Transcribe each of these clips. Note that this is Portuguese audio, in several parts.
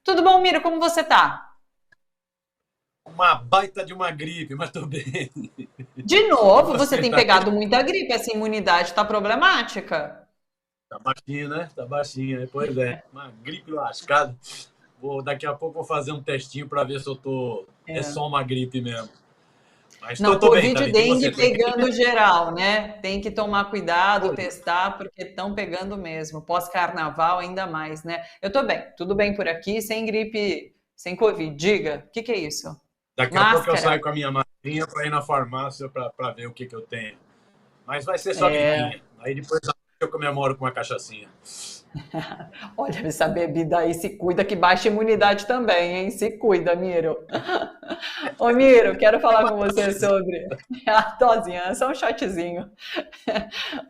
Tudo bom, Miro? Como você tá? Uma baita de uma gripe, mas tô bem. De E novo, você você, tem tá bem? pegado muita gripe, essa imunidade tá problemática. Tá baixinho, né? Tá baixinho, né? Pois é. Uma gripe lascada. Daqui a pouco vou fazer um testinho para ver se eu tô. É É. só uma gripe mesmo. Mas Não, tô bem, Covid e Thalita. E você, dengue tem gripe? pegando geral, né? Tem que tomar cuidado, Olha, testar, porque estão pegando mesmo. Pós-carnaval, ainda mais, né? Eu tô bem, tudo bem por aqui, sem gripe, sem Covid. Diga, o que que é isso? daqui a pouco eu Máscara? saio com a minha madrinha para ir na farmácia para ver o que eu tenho. Mas vai ser só É, gripinha. Aí depois eu comemoro com uma cachaçinha. olha, essa bebida aí se cuida que baixa a imunidade também, hein? Se cuida, Miro. Ô, Miro, quero É falar uma com você tosezinha. sobre a tosinha, é só um shotzinho.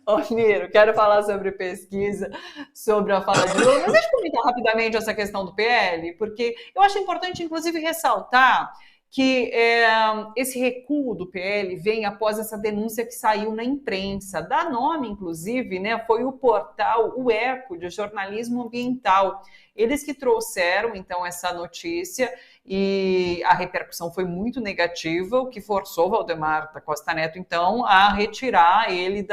Ô, Miro, quero falar sobre pesquisa, sobre a fala de Lula, mas deixa eu comentar rapidamente essa questão do PL, porque eu acho importante, inclusive, ressaltar que esse recuo do PL vem após essa denúncia que saiu na imprensa. Dá nome, inclusive, né, foi o portal O Eco, de jornalismo ambiental. Eles que trouxeram, então, essa notícia e a repercussão foi muito negativa, o que forçou Valdemar da Costa Neto, então, a retirar ele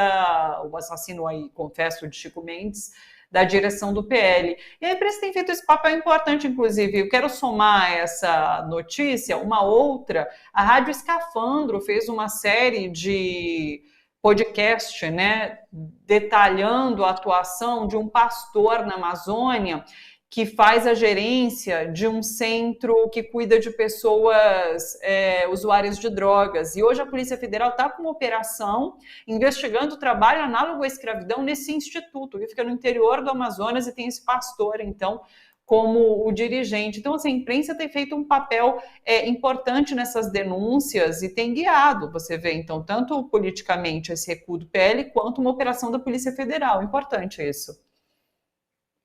o assassino aí, confesso, de Chico Mendes, da direção do PL. E a imprensa tem feito esse papel importante, inclusive. Eu quero somar essa notícia, uma outra. A Rádio Escafandro fez uma série de podcast, né, detalhando a atuação de um pastor na Amazônia que faz a gerência de um centro que cuida de pessoas usuárias de drogas. E hoje a Polícia Federal está com uma operação investigando o trabalho análogo à escravidão nesse instituto, que fica no interior do Amazonas e tem esse pastor, então, como o dirigente. Então, assim, a imprensa tem feito um papel importante nessas denúncias e tem guiado, você vê, então, tanto politicamente esse recuo do PL, quanto uma operação da Polícia Federal. Importante isso.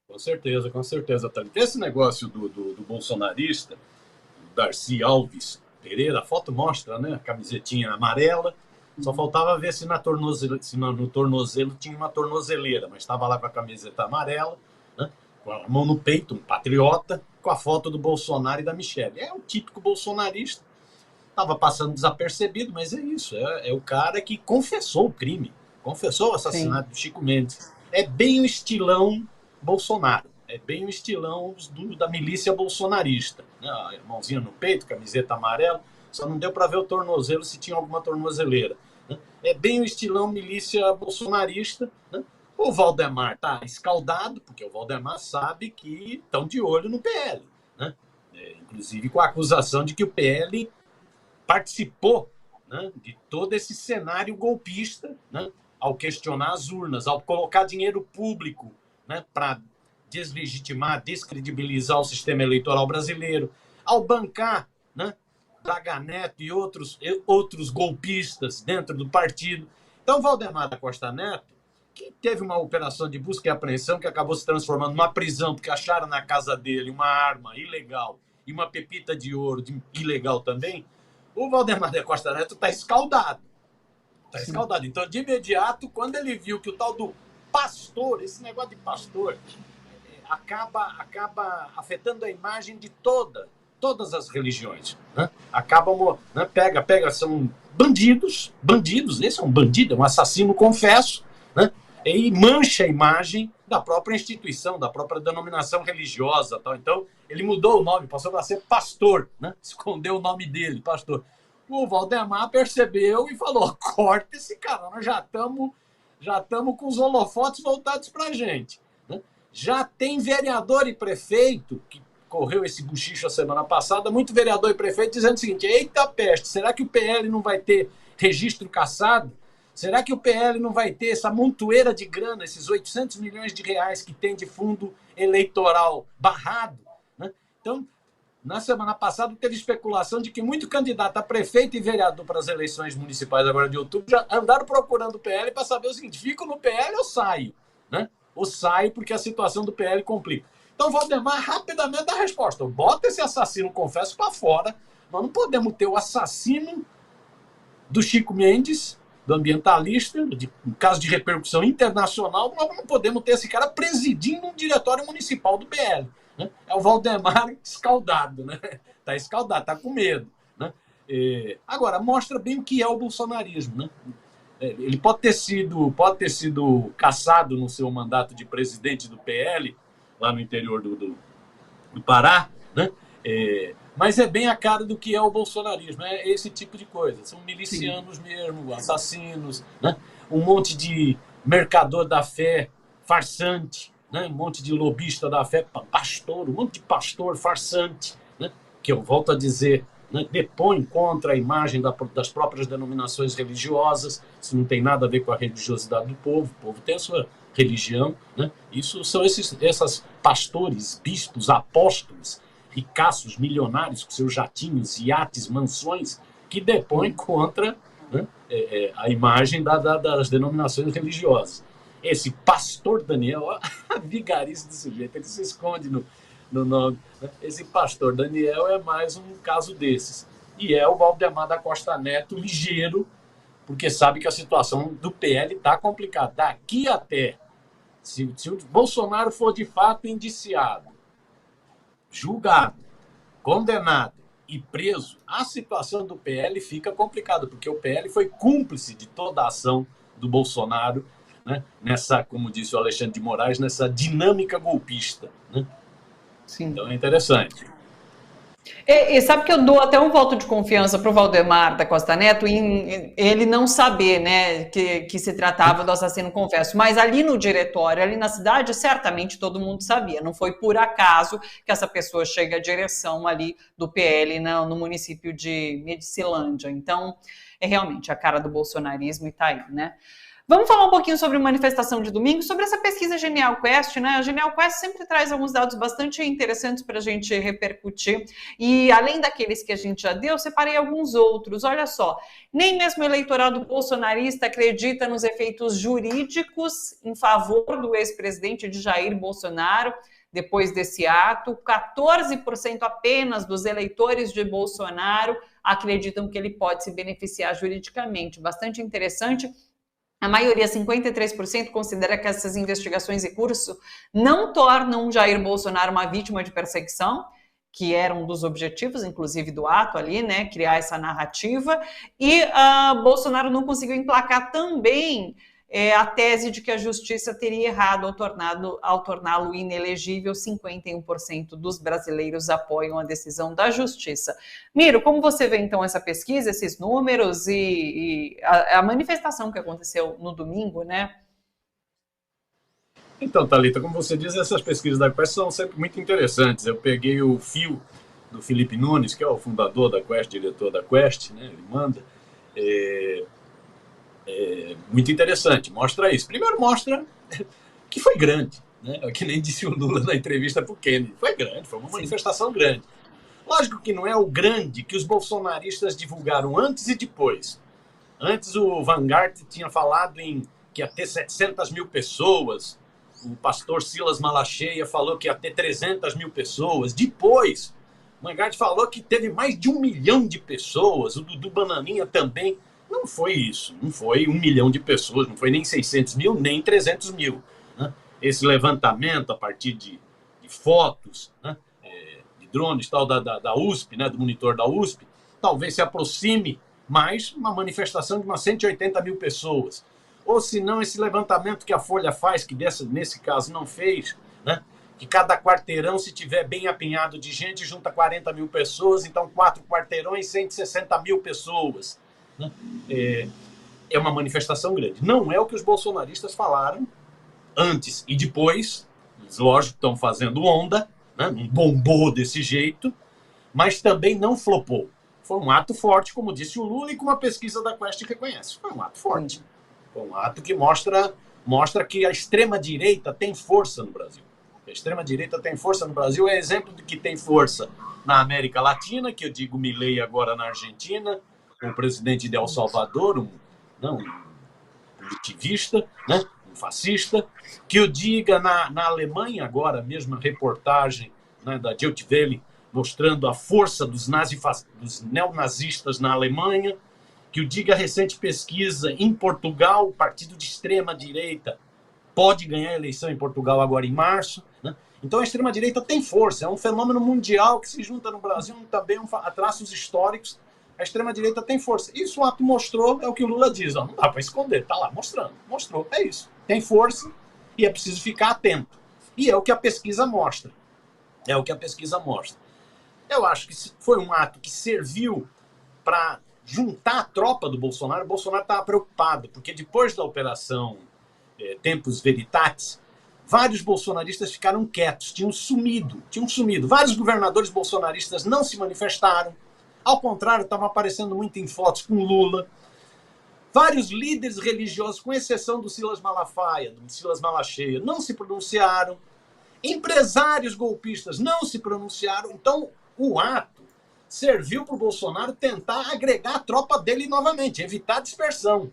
Com certeza, Thalita. Esse negócio do bolsonarista, Darcy Alves Pereira, a foto mostra, né? A camisetinha amarela. Só faltava ver se, se no tornozelo tinha uma tornozeleira, mas estava lá com a camiseta amarela, né? Com a mão no peito, um patriota, com a foto do Bolsonaro e da Michelle. É o típico bolsonarista. Estava passando desapercebido, mas é isso. É o cara que confessou o crime, confessou o Sim. assassinato do Chico Mendes. É bem o estilão Bolsonaro. É bem o estilão da milícia bolsonarista. Né? A mãozinha no peito, camiseta amarela. Só não deu para ver o tornozelo se tinha alguma tornozeleira. Né? É bem o estilão milícia bolsonarista. Né? O Valdemar está escaldado, porque o Valdemar sabe que estão de olho no PL. Né? Inclusive com a acusação de que o PL participou, né, de todo esse cenário golpista, né, ao questionar as urnas, ao colocar dinheiro público, né, para deslegitimar, descredibilizar o sistema eleitoral brasileiro, ao bancar, né, Braga Neto e outros golpistas dentro do partido. Então, Valdemar da Costa Neto, que teve uma operação de busca e apreensão que acabou se transformando numa prisão, porque acharam na casa dele uma arma ilegal e uma pepita de ouro ilegal também, o Valdemar da Costa Neto está escaldado. Está Sim. escaldado. Então, de imediato, quando ele viu que o tal do pastor, esse negócio de pastor, acaba afetando a imagem de todas as religiões. Né? Acabam, né? São bandidos, esse é um bandido, é um assassino, confesso, né? E mancha a imagem da própria instituição, da própria denominação religiosa. Tal. Então, ele mudou o nome, passou a ser pastor, né? Escondeu o nome dele, pastor. O Valdemar percebeu e falou: corta esse cara, nós já estamos com os holofotes voltados para a gente. Né? Já tem vereador e prefeito, que correu esse buchicho a semana passada, muito vereador e prefeito dizendo o seguinte: eita peste, será que o PL não vai ter registro cassado? Será que o PL não vai ter essa montoeira de grana, esses 800 milhões de reais que tem de fundo eleitoral barrado? Né? Então, na semana passada, teve especulação de que muito candidato a prefeito e vereador para as eleições municipais agora de outubro já andaram procurando o PL para saber o seguinte: fico no PL ou saio? Né? Ou saio porque a situação do PL complica. Então, Valdemar rapidamente dá a resposta: bota esse assassino, confesso, para fora. Nós não podemos ter o assassino do Chico Mendes, do ambientalista, um caso de repercussão internacional, nós não podemos ter esse cara presidindo um diretório municipal do PL. né? É o Valdemar escaldado, né? Está escaldado, está com medo. Né? Agora, mostra bem o que é o bolsonarismo. Né? Ele pode ter sido cassado no seu mandato de presidente do PL, lá no interior do Pará, né? Mas é bem a cara do que é o bolsonarismo, é esse tipo de coisa. São milicianos mesmo, assassinos, né? Um monte de mercador da fé farsante, né? Um monte de lobista da fé, pastor, um monte de pastor farsante, né? Que eu volto a dizer, né? Depõe contra a imagem das próprias denominações religiosas, isso não tem nada a ver com a religiosidade do povo, o povo tem a sua religião, né? Isso são esses pastores, bispos, apóstolos, ricaços, milionários, com seus jatinhos, iates, mansões, que depõem contra, né, a imagem das denominações religiosas. Esse pastor Daniel, a vigarice do sujeito, ele se esconde no nome. Né? Esse pastor Daniel é mais um caso desses. E é o Valdemar da Costa Neto ligeiro, porque sabe que a situação do PL está complicada. Daqui até, se o Bolsonaro for de fato indiciado, julgado, condenado e preso, a situação do PL fica complicada, porque o PL foi cúmplice de toda a ação do Bolsonaro, né, nessa, como disse o Alexandre de Moraes, nessa dinâmica golpista. Né? Sim. Então é interessante. E sabe que eu dou até um voto de confiança para o Valdemar da Costa Neto em ele não saber, né, que se tratava do assassino confesso, mas ali no diretório, ali na cidade, certamente todo mundo sabia, não foi por acaso que essa pessoa chega à direção ali do PL no município de Medicilândia, então é realmente a cara do bolsonarismo e tá aí, né? Vamos falar um pouquinho sobre manifestação de domingo, sobre essa pesquisa Genial Quest, né? A Genial Quest sempre traz alguns dados bastante interessantes para a gente repercutir. E além daqueles que a gente já deu, separei alguns outros. Olha só, nem mesmo o eleitorado bolsonarista acredita nos efeitos jurídicos em favor do ex-presidente de Jair Bolsonaro. Depois desse ato, 14% apenas dos eleitores de Bolsonaro acreditam que ele pode se beneficiar juridicamente. Bastante interessante. A maioria, 53%, considera que essas investigações em curso não tornam Jair Bolsonaro uma vítima de perseguição, que era um dos objetivos, inclusive, do ato ali, né, criar essa narrativa, e Bolsonaro não conseguiu emplacar também a tese de que a justiça teria errado ao torná-lo inelegível. 51% dos brasileiros apoiam a decisão da justiça. Miro, como você vê então essa pesquisa, esses números e a manifestação que aconteceu no domingo, né? Então, Thalita, como você diz, essas pesquisas da Quest são sempre muito interessantes. Eu peguei o fio do Felipe Nunes, que é o fundador da Quest, diretor da Quest, né? Ele manda. Muito interessante, mostra isso. Primeiro mostra que foi grande, né? Que nem disse o Lula na entrevista para o Kennedy. Foi grande, foi uma manifestação grande. Lógico que não é o grande que os bolsonaristas divulgaram antes e depois. Antes o Vanguard tinha falado que ia ter 700 mil pessoas, o pastor Silas Malacheia falou que ia ter 300 mil pessoas. Depois, o Vanguard falou que teve mais de 1 milhão de pessoas, o Dudu Bananinha também. Não foi isso, não foi 1 milhão de pessoas, não foi nem 600 mil, nem 300 mil. Né? Esse levantamento a partir de fotos, né? De drones tal, da USP, né? Do monitor da USP, talvez se aproxime mais uma manifestação de umas 180 mil pessoas. Ou se não, esse levantamento que a Folha faz, que nesse caso não fez, né? Que cada quarteirão, se tiver bem apinhado de gente, junta 40 mil pessoas, então 4 quarteirões, 160 mil pessoas. É uma manifestação grande. Não é o que os bolsonaristas falaram antes e depois. Eles, lógico, estão fazendo onda, né? Não bombou desse jeito, mas também não flopou. Foi um ato forte, como disse o Lula, e com uma pesquisa da Quest reconhece. Foi um ato forte. Foi um ato que mostra que a extrema-direita tem força no Brasil. A extrema-direita tem força no Brasil, é exemplo de que tem força na América Latina, que eu digo Milei agora na Argentina, o presidente de El Salvador, um punitivista, né? Um fascista, que eu diga na Alemanha agora, a mesma reportagem, né, da Deutsche Welle, mostrando a força dos neonazistas na Alemanha, que eu diga a recente pesquisa em Portugal, o partido de extrema-direita pode ganhar a eleição em Portugal agora em março, né? Então a extrema-direita tem força, é um fenômeno mundial que se junta no Brasil, também a traços históricos. A extrema-direita tem força. Isso o ato mostrou, é o que o Lula diz, ó, não dá para esconder, está lá mostrando, mostrou, é isso. Tem força e é preciso ficar atento. E é o que a pesquisa mostra. É o que a pesquisa mostra. Eu acho que foi um ato que serviu para juntar a tropa do Bolsonaro. O Bolsonaro estava preocupado, porque depois da operação Tempus Veritatis, vários bolsonaristas ficaram quietos, tinham sumido. Vários governadores bolsonaristas não se manifestaram. Ao contrário, estavam aparecendo muito em fotos com Lula. Vários líderes religiosos, com exceção do Silas Malafaia, do Silas Malacheia, não se pronunciaram. Empresários golpistas não se pronunciaram. Então, o ato serviu para o Bolsonaro tentar agregar a tropa dele novamente, evitar a dispersão.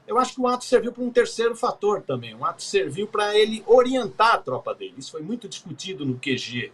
Eu acho que o ato serviu para um terceiro fator também. O ato serviu para ele orientar a tropa dele. Isso foi muito discutido no QG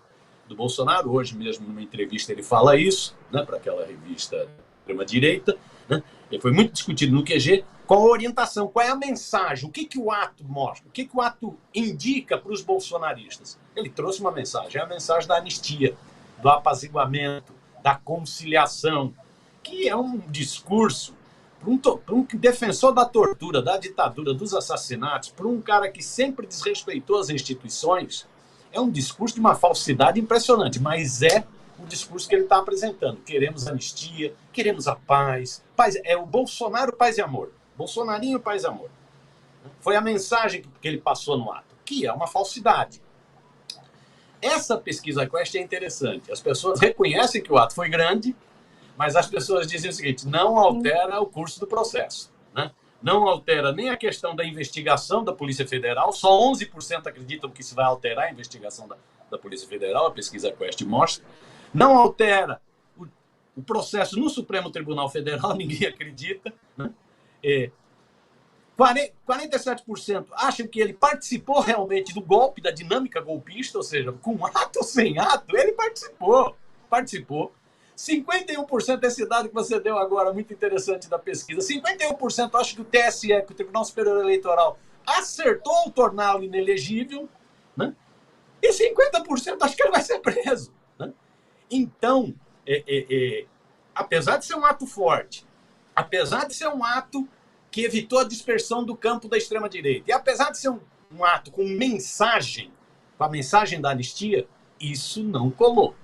do Bolsonaro. Hoje mesmo, numa entrevista, ele fala isso, né, para aquela revista extrema-direita. Né? Ele foi muito discutido no QG. Qual a orientação, qual é a mensagem, o que o ato mostra, o que o ato indica para os bolsonaristas. Ele trouxe uma mensagem, é a mensagem da anistia, do apaziguamento, da conciliação, que é um discurso para um defensor da tortura, da ditadura, dos assassinatos, para um cara que sempre desrespeitou as instituições, é um discurso de uma falsidade impressionante, mas é o discurso que ele está apresentando. Queremos anistia, queremos a paz, é o Bolsonaro, paz e amor. Bolsonarinho, paz e amor. Foi a mensagem que ele passou no ato, que é uma falsidade. Essa pesquisa Quest é interessante. As pessoas reconhecem que o ato foi grande, mas as pessoas dizem o seguinte, não altera o curso do processo. Né? Não altera nem a questão da investigação da Polícia Federal, só 11% acreditam que isso vai alterar a investigação da Polícia Federal, a pesquisa Quest mostra. Não altera o processo no Supremo Tribunal Federal, ninguém acredita. Né? 47% acham que ele participou realmente do golpe, da dinâmica golpista, ou seja, com ato ou sem ato, ele participou. 51% desse dado que você deu agora, muito interessante da pesquisa, 51% acham que o TSE, que o Tribunal Superior Eleitoral, acertou ao torná-lo inelegível, né? E 50% acham que ele vai ser preso. Né? Então, apesar de ser um ato forte, apesar de ser um ato que evitou a dispersão do campo da extrema-direita, e apesar de ser um ato com mensagem, com a mensagem da anistia, isso não colou.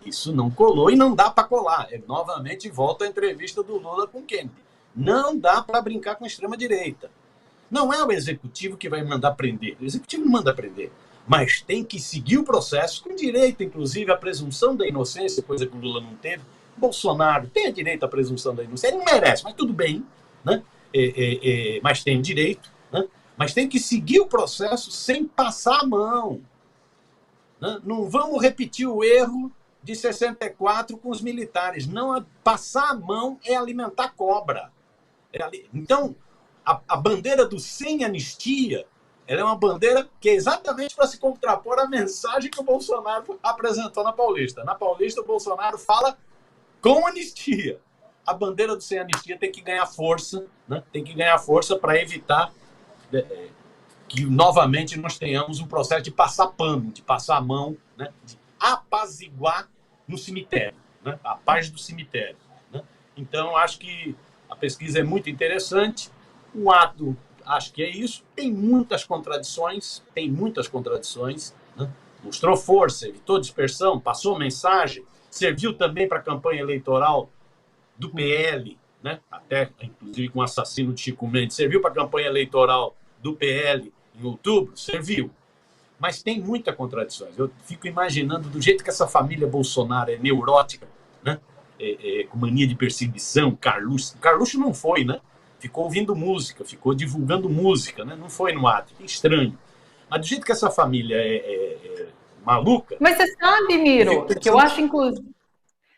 Isso não colou e não dá para colar. Novamente volta a entrevista do Lula com Kennedy. Não dá para brincar com a extrema-direita. Não é o executivo que vai mandar prender. O executivo não manda prender. Mas tem que seguir o processo, com direito, inclusive, à presunção da inocência, coisa que o Lula não teve. Bolsonaro tem direito à presunção da inocência. Ele não merece, mas tudo bem. Né? Mas tem direito. Né? Mas tem que seguir o processo sem passar a mão. Né? Não vamos repetir o erro de 64 com os militares. Não, passar a mão é alimentar cobra. Então, a bandeira do sem anistia, ela é uma bandeira que é exatamente para se contrapor à mensagem que o Bolsonaro apresentou na Paulista. Na Paulista, o Bolsonaro fala com anistia. A bandeira do sem anistia tem que ganhar força, né? Tem que ganhar força para evitar que novamente nós tenhamos um processo de passar pano, de passar a mão, né? De apaziguar no cemitério, né? A paz do cemitério. Né? Então, acho que a pesquisa é muito interessante. O ato, acho que é isso. Tem muitas contradições, né? Mostrou força, evitou dispersão, passou mensagem, serviu também para a campanha eleitoral do PL, né? Até, inclusive, com o assassino de Chico Mendes, serviu para a campanha eleitoral do PL em outubro, serviu. Mas tem muitas contradições. Eu fico imaginando do jeito que essa família Bolsonaro é neurótica, né? Com mania de perseguição, Carluxo não foi, né? Ficou ouvindo música, ficou divulgando música, né? Não foi no ato, que estranho. Mas do jeito que essa família é maluca... Mas você sabe, Miro, que eu acho, inclusive...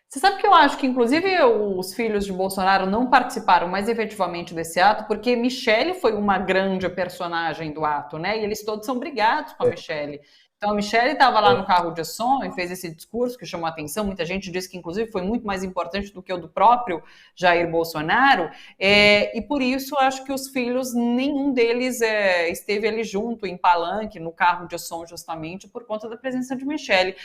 Você sabe que eu acho que, inclusive, os filhos de Bolsonaro não participaram mais efetivamente desse ato, porque Michele foi uma grande personagem do ato, né? E eles todos são brigados com a Michele. Então, a Michelle estava lá no carro de som e fez esse discurso que chamou a atenção. Muita gente disse que, inclusive, foi muito mais importante do que o do próprio Jair Bolsonaro. E, por isso, acho que os filhos, nenhum deles esteve ali junto, em palanque, no carro de som, justamente por conta da presença de Michelle.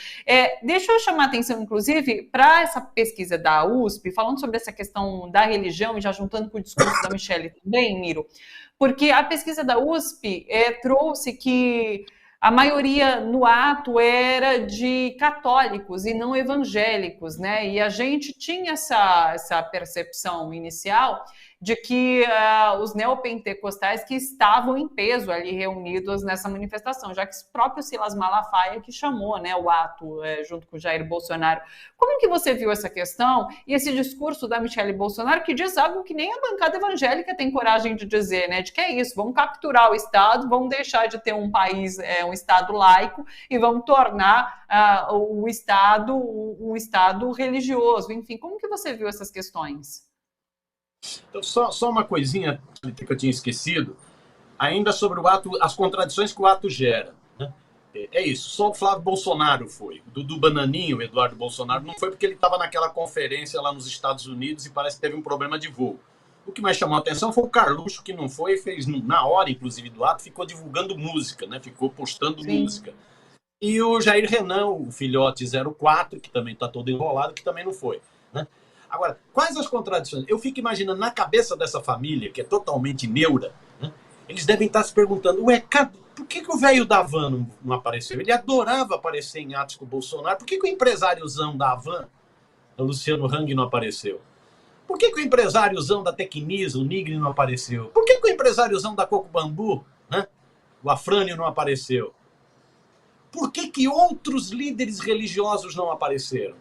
Deixa eu chamar a atenção, inclusive, para essa pesquisa da USP, falando sobre essa questão da religião e já juntando com o discurso da Michelle também, Miro, porque a pesquisa da USP trouxe que a maioria no ato era de católicos e não evangélicos, né? E a gente tinha essa percepção inicial de que os neopentecostais que estavam em peso ali reunidos nessa manifestação, já que o próprio Silas Malafaia que chamou, né, o ato junto com o Jair Bolsonaro. Como que você viu essa questão e esse discurso da Michelle Bolsonaro que diz algo que nem a bancada evangélica tem coragem de dizer, né, de que é isso, vamos capturar o Estado, vamos deixar de ter um país, um Estado laico e vamos tornar o Estado um Estado religioso. Enfim, como que você viu essas questões? Então, só uma coisinha que eu tinha esquecido, ainda sobre o ato, as contradições que o ato gera. Né? É isso, só o Flávio Bolsonaro foi. O Dudu Bananinho, o Eduardo Bolsonaro, não foi porque ele estava naquela conferência lá nos Estados Unidos e parece que teve um problema de voo. O que mais chamou a atenção foi o Carluxo, que não foi, fez na hora, inclusive, do ato, ficou divulgando música, né? Ficou postando música. E o Jair Renan, o filhote 04, que também está todo enrolado, que também não foi. Né? Agora, quais as contradições? Eu fico imaginando na cabeça dessa família, que é totalmente neura, né? Eles devem estar se perguntando, por que o velho da Havan não apareceu? Ele adorava aparecer em atos com o Bolsonaro. Por que o empresáriozão da Havan, o Luciano Hang, não apareceu? Por que o empresáriozão da Tecnisa, o Nigri, não apareceu? Por que o empresáriozão da Coco Bambu, né, o Afrânio, não apareceu? Por que outros líderes religiosos não apareceram?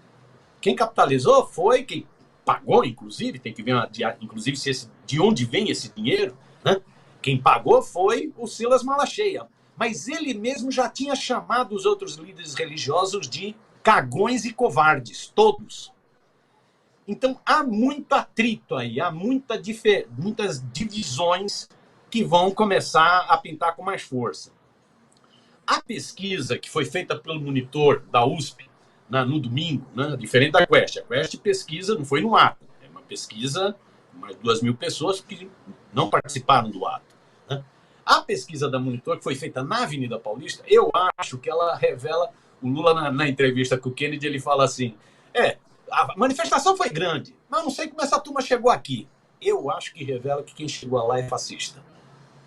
Quem capitalizou foi quem pagou, inclusive, tem que ver inclusive de onde vem esse dinheiro, né? Quem pagou foi o Silas Malacheia. Mas ele mesmo já tinha chamado os outros líderes religiosos de cagões e covardes, todos. Então há muito atrito aí, há muitas divisões que vão começar a pintar com mais força. A pesquisa que foi feita pelo monitor da USP, no domingo, né, diferente da Quest. A Quest pesquisa, não foi no ato, é uma pesquisa, mais 2.000 pessoas que não participaram do ato. Né? A pesquisa da Monitor, que foi feita na Avenida Paulista, eu acho que ela revela, o Lula na entrevista com o Kennedy, ele fala assim, a manifestação foi grande, mas não sei como essa turma chegou aqui. Eu acho que revela que quem chegou lá é fascista.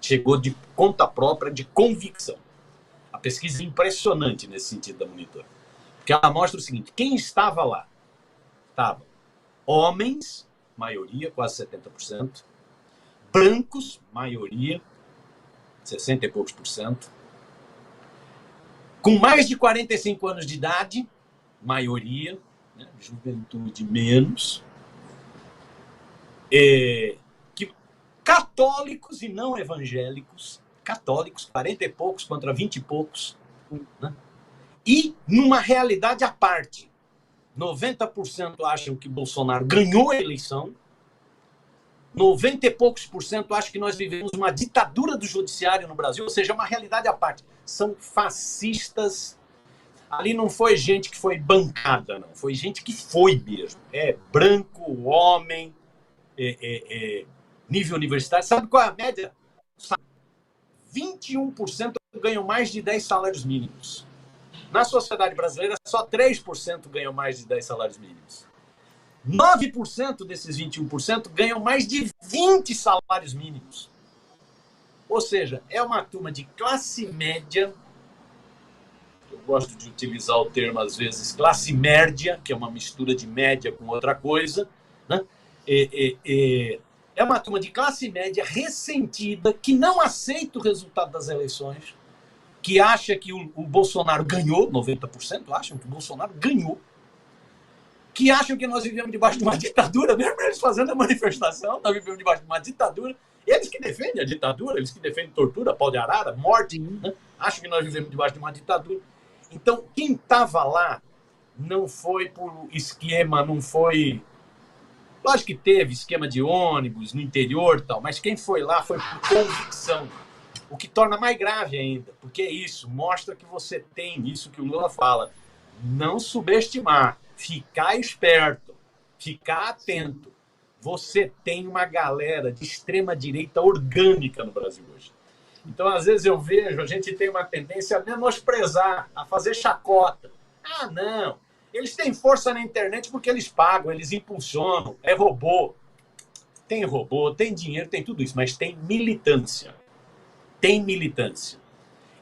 Chegou de conta própria, de convicção. A pesquisa é impressionante nesse sentido da Monitor. Porque ela mostra o seguinte, quem estava lá? Estavam homens, maioria, quase 70%, brancos, maioria, 60 e poucos por cento, com mais de 45 anos de idade, maioria, né, juventude menos, católicos e não evangélicos, católicos, 40 e poucos contra 20 e poucos, né? E numa realidade à parte, 90% acham que Bolsonaro ganhou a eleição, 90 e poucos por cento acham que nós vivemos uma ditadura do judiciário no Brasil, ou seja, uma realidade à parte. São fascistas. Ali não foi gente que foi bancada, não. Foi gente que foi mesmo. Branco, homem, nível universitário. Sabe qual é a média? 21% ganham mais de 10 salários mínimos. Na sociedade brasileira, só 3% ganham mais de 10 salários mínimos. 9% desses 21% ganham mais de 20 salários mínimos. Ou seja, é uma turma de classe média. Eu gosto de utilizar o termo, às vezes, classe média, que é uma mistura de média com outra coisa. Né? É uma turma de classe média ressentida, que não aceita o resultado das eleições, que acha que o Bolsonaro ganhou, 90% acham que o Bolsonaro ganhou, que acham que nós vivemos debaixo de uma ditadura, mesmo eles fazendo a manifestação, nós vivemos debaixo de uma ditadura, eles que defendem a ditadura, eles que defendem tortura, pau de arara, morte, né? Acham que nós vivemos debaixo de uma ditadura. Então, quem estava lá não foi por esquema, não foi... Lógico que teve esquema de ônibus no interior e tal, mas quem foi lá foi por convicção. O que torna mais grave ainda, porque é isso, mostra que você tem isso que o Lula fala, não subestimar, ficar esperto, ficar atento. Você tem uma galera de extrema-direita orgânica no Brasil hoje. Então, às vezes eu vejo, a gente tem uma tendência a menosprezar, a fazer chacota. Ah, não, eles têm força na internet porque eles pagam, eles impulsionam, é robô. Tem robô, tem dinheiro, tem tudo isso, mas tem militância. Tem militância.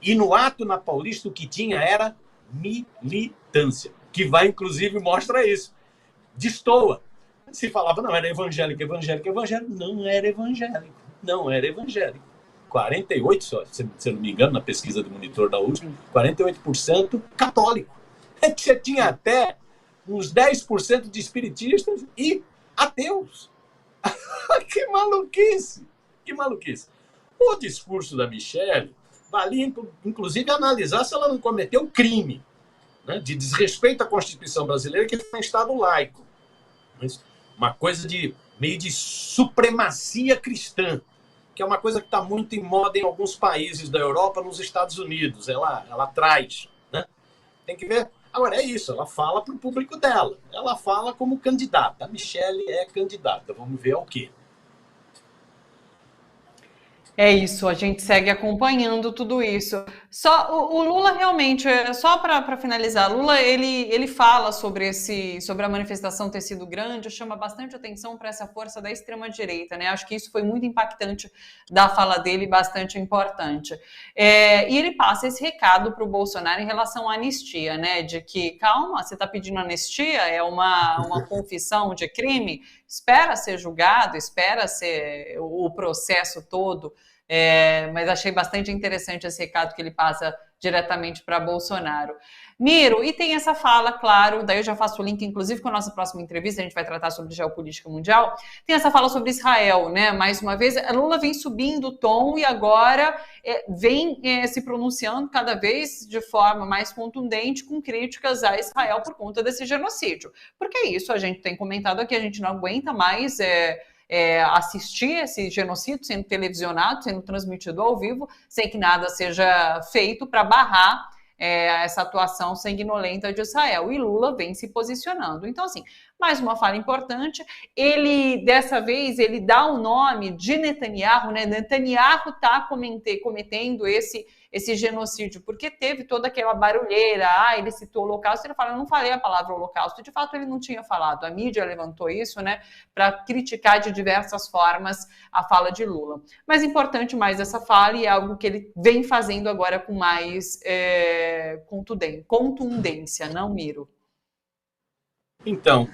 E no ato na Paulista o que tinha era militância, que vai, inclusive, mostra isso. Destoa. Se falava, não, era evangélico, evangélico, evangélico. Não era evangélico. Não era evangélico. 48, se eu não me engano, na pesquisa do Monitor da última, 48% católico. É que você tinha até uns 10% de espiritistas e ateus. Que maluquice! Que maluquice! O discurso da Michelle valia, inclusive, analisar se ela não cometeu crime, né, de desrespeito à Constituição brasileira, que é um Estado laico. Mas uma coisa de meio de supremacia cristã, que é uma coisa que está muito em moda em alguns países da Europa, nos Estados Unidos. Ela traz. Né? Tem que ver. Agora, é isso, ela fala para o público dela. Ela fala como candidata. A Michelle é candidata. Vamos ver ao quê? É isso, a gente segue acompanhando tudo isso. Só o Lula realmente, só para finalizar, Lula ele fala sobre a manifestação ter sido grande, chama bastante atenção para essa força da extrema direita, né? Acho que isso foi muito impactante da fala dele, bastante importante. E ele passa esse recado para o Bolsonaro em relação à anistia, né? De que calma, você está pedindo anistia, é uma confissão de crime, espera ser julgado, espera ser o processo todo. Mas achei bastante interessante esse recado que ele passa diretamente para Bolsonaro. Miro, e tem essa fala, claro, daí eu já faço o link, inclusive, com a nossa próxima entrevista, a gente vai tratar sobre geopolítica mundial, tem essa fala sobre Israel, né? Mais uma vez, a Lula vem subindo o tom e agora vem se pronunciando cada vez de forma mais contundente com críticas a Israel por conta desse genocídio. Porque é isso, a gente tem comentado aqui, a gente não aguenta mais assistir esse genocídio sendo televisionado, sendo transmitido ao vivo, sem que nada seja feito para barrar essa atuação sanguinolenta de Israel. E Lula vem se posicionando. Então, assim, mais uma fala importante. Ele, dessa vez, ele dá o nome de Netanyahu, né? Netanyahu está cometendo esse genocídio, porque teve toda aquela barulheira, ele citou o Holocausto, ele fala, eu não falei a palavra Holocausto, de fato ele não tinha falado, a mídia levantou isso, né, para criticar de diversas formas a fala de Lula. Mas importante mais essa fala e é algo que ele vem fazendo agora com mais contundência, não, Miro? Então,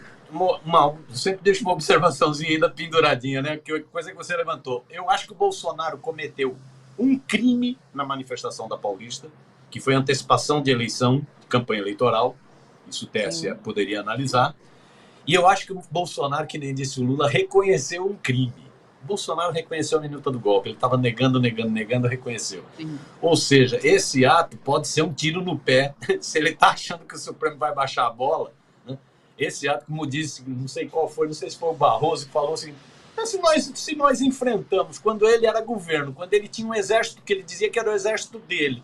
sempre deixo uma observaçãozinha ainda penduradinha, né? Que coisa que você levantou. Eu acho que o Bolsonaro cometeu um crime na manifestação da Paulista, que foi antecipação de eleição, de campanha eleitoral. Isso o TSE poderia analisar. E eu acho que o Bolsonaro, que nem disse o Lula, reconheceu um crime. O Bolsonaro reconheceu a minuta do golpe. Ele estava negando, reconheceu. Sim. Ou seja, esse ato pode ser um tiro no pé. Se ele está achando que o Supremo vai baixar a bola, né? Esse ato, como disse, não sei qual foi, não sei se foi o Barroso que falou assim, se nós enfrentamos, quando ele era governo, quando ele tinha um exército que ele dizia que era o exército dele,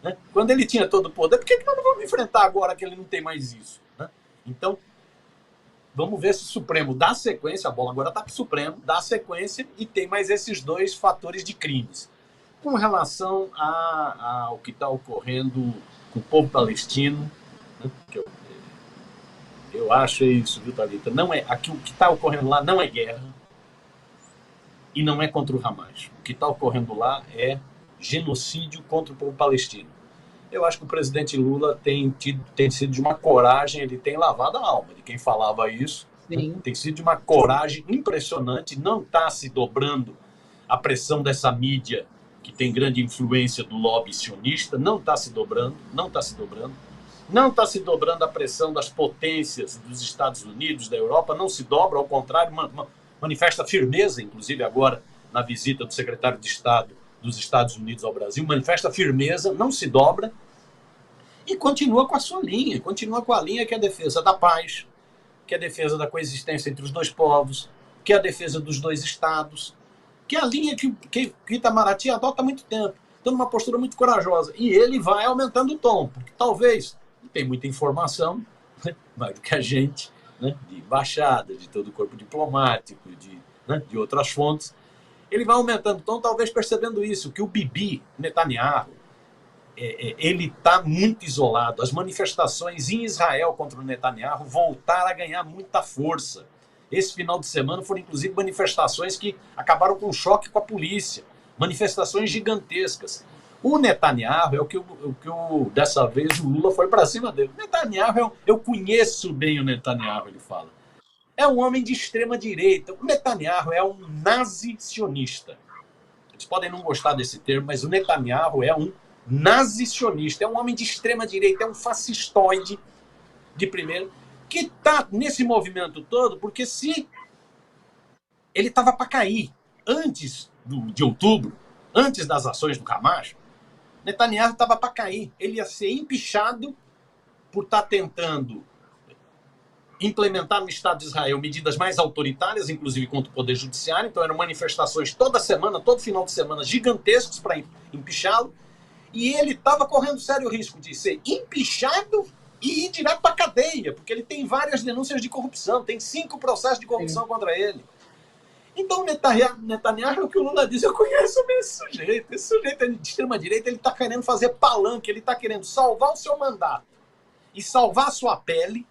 né? Quando ele tinha todo o poder, por que nós não vamos enfrentar agora que ele não tem mais isso? Né? Então, vamos ver se o Supremo dá sequência, a bola agora está para o Supremo, dá sequência e tem mais esses dois fatores de crimes. Com relação ao que está ocorrendo com o povo palestino, né? Que eu acho isso, viu, Thalita? Não é, aqui, o que está ocorrendo lá não é guerra e não é contra o Hamas. O que está ocorrendo lá é genocídio contra o povo palestino. Eu acho que o presidente Lula tem sido de uma coragem, ele tem lavado a alma de quem falava isso. Sim. Tem sido de uma coragem impressionante, não está se dobrando à pressão dessa mídia que tem grande influência do lobby sionista, não está se dobrando, não está se dobrando. Não está se dobrando a pressão das potências dos Estados Unidos, da Europa, não se dobra, ao contrário, manifesta firmeza, inclusive agora na visita do secretário de Estado dos Estados Unidos ao Brasil, manifesta firmeza, não se dobra e continua com a sua linha, continua com a linha que é a defesa da paz, que é a defesa da coexistência entre os dois povos, que é a defesa dos dois estados, que é a linha que Itamaraty adota há muito tempo. Então, numa postura muito corajosa. E ele vai aumentando o tom, porque talvez, tem muita informação, né, mais do que a gente, né, de embaixada, de todo o corpo diplomático, de outras fontes. Ele vai aumentando o tom, talvez percebendo isso, que o Bibi Netanyahu, ele está muito isolado. As manifestações em Israel contra o Netanyahu voltaram a ganhar muita força. Esse final de semana foram, inclusive, manifestações que acabaram com choque com a polícia. Manifestações gigantescas. O Netanyahu é o que dessa vez o Lula foi para cima dele. O Netanyahu, eu conheço bem o Netanyahu, ele fala. É um homem de extrema direita. O Netanyahu é um nazi-sionista. Eles podem não gostar desse termo, mas o Netanyahu é um nazi-sionista. É um homem de extrema direita, é um fascistoide de primeiro, que está nesse movimento todo, porque se ele estava para cair antes de outubro, antes das ações do Hamas, Netanyahu estava para cair. Ele ia ser empichado por estar tentando implementar no Estado de Israel medidas mais autoritárias, inclusive contra o Poder Judiciário. Então eram manifestações toda semana, todo final de semana, gigantescos para empichá-lo. E ele estava correndo sério risco de ser empichado e ir direto para a cadeia, porque ele tem várias denúncias de corrupção, tem 5 processos de corrupção contra ele. Então, Netanyahu, é o que o Lula diz, eu conheço esse sujeito é de extrema-direita, ele está querendo fazer palanque, ele está querendo salvar o seu mandato e salvar a sua pele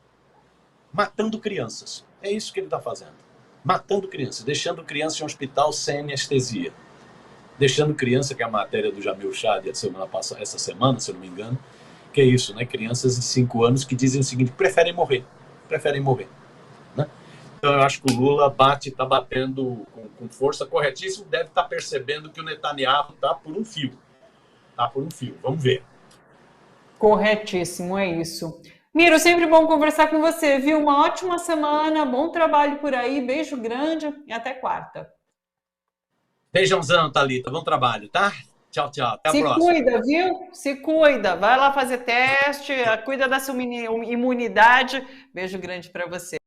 matando crianças. É isso que ele está fazendo. Matando crianças, deixando criança em um hospital sem anestesia. Deixando criança, que é a matéria do Jamil Chad essa semana, se eu não me engano, que é isso, né? Crianças de 5 anos que dizem o seguinte, preferem morrer. Né? Então eu acho que o Lula está batendo com força, corretíssimo, deve estar percebendo que o Netanyahu está por um fio. Vamos ver. Corretíssimo, é isso. Miro, sempre bom conversar com você, viu? Uma ótima semana, bom trabalho por aí, beijo grande e até quarta. Beijãozão, Thalita, bom trabalho, tá? Tchau, até a próxima. Se cuida, viu? Se cuida, vai lá fazer teste, cuida da sua imunidade. Beijo grande para você.